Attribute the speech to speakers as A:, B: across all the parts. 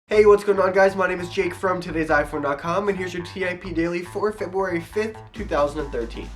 A: Hey, what's going on guys? My name is Jake from today'siphone.com and here's your TIP Daily for February 5th, 2013.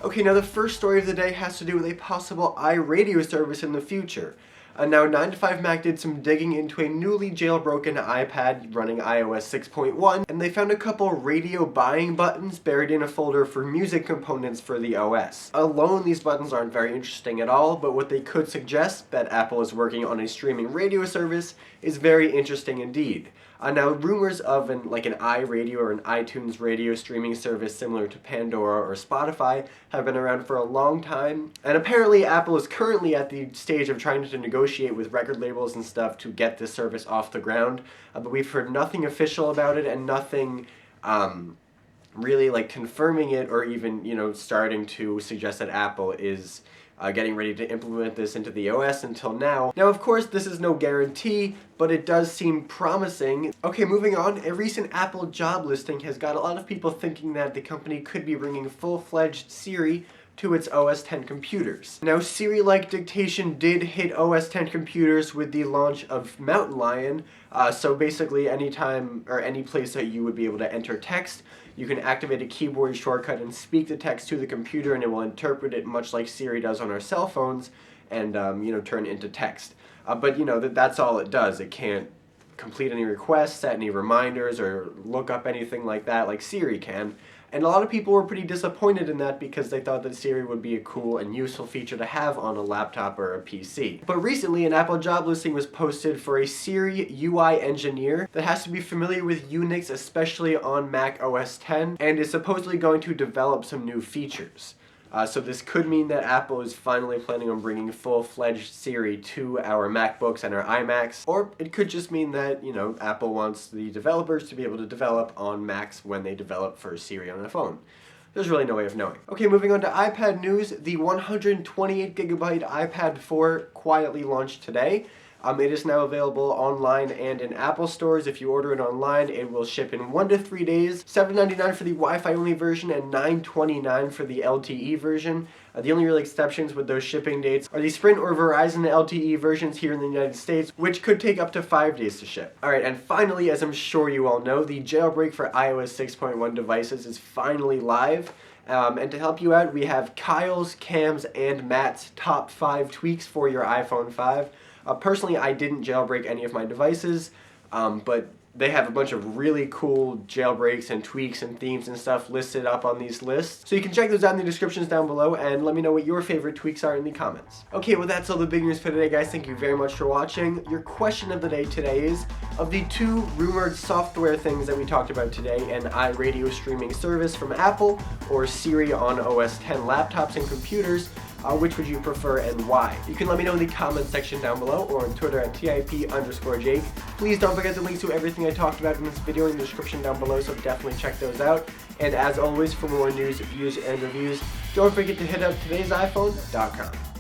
A: Okay, now the first story of the day has to do with a possible iRadio service in the future. Now 9to5Mac did some digging into a newly jailbroken iPad running iOS 6.1 and they found a couple radio buying buttons buried in a folder for music components for the OS. Alone, these buttons aren't very interesting at all, but what they could suggest, that Apple is working on a streaming radio service, is very interesting indeed. Now rumors of an iRadio or an iTunes radio streaming service similar to Pandora or Spotify have been around for a long time, and apparently Apple is currently at the stage of trying to negotiate with record labels and stuff to get this service off the ground, but we've heard nothing official about it and nothing really confirming it or even starting to suggest that Apple is getting ready to implement this into the OS until now. Now, of course, this is no guarantee, but it does seem promising. Okay, moving on, a recent Apple job listing has got a lot of people thinking that the company could be bringing full-fledged Siri to its OS X computers. Now, Siri-like dictation did hit OS X computers with the launch of Mountain Lion, so basically anytime or any place that you would be able to enter text, you can activate a keyboard shortcut and speak the text to the computer and it will interpret it much like Siri does on our cell phones and turn it into text. But that's all it does. It can't complete any requests, set any reminders, or look up anything like that like Siri can. And a lot of people were pretty disappointed in that because they thought that Siri would be a cool and useful feature to have on a laptop or a PC. But recently, an Apple job listing was posted for a Siri UI engineer that has to be familiar with Unix, especially on Mac OS X, and is supposedly going to develop some new features. So this could mean that Apple is finally planning on bringing full-fledged Siri to our MacBooks and our iMacs, or it could just mean that, Apple wants the developers to be able to develop on Macs when they develop for Siri on a phone. There's really no way of knowing. Okay, moving on to iPad news, the 128GB iPad 4 quietly launched today. It is now available online and in Apple stores. If you order it online, it will ship in 1 to 3 days. $7.99 for the Wi-Fi only version and $9.29 for the LTE version. The only real exceptions with those shipping dates are the Sprint or Verizon LTE versions here in the United States, which could take up to 5 days to ship. Alright, and finally, as I'm sure you all know, the jailbreak for iOS 6.1 devices is finally live. And to help you out, we have Kyle's, Cam's, and Matt's top 5 tweaks for your iPhone 5. Personally, I didn't jailbreak any of my devices, but they have a bunch of really cool jailbreaks and tweaks and themes and stuff listed up on these lists. So you can check those out in the descriptions down below and let me know what your favorite tweaks are in the comments. Okay, well that's all the big news for today, guys. Thank you very much for watching. Your question of the day today is, of the 2 rumored software things that we talked about today, an iRadio streaming service from Apple or Siri on OS X laptops and computers, which would you prefer and why? You can let me know in the comments section down below or on Twitter at TIP_Jake. Please don't forget the links to everything I talked about in this video in the description down below, so definitely check those out. And as always, for more news, views, and reviews, don't forget to hit up today'siphone.com.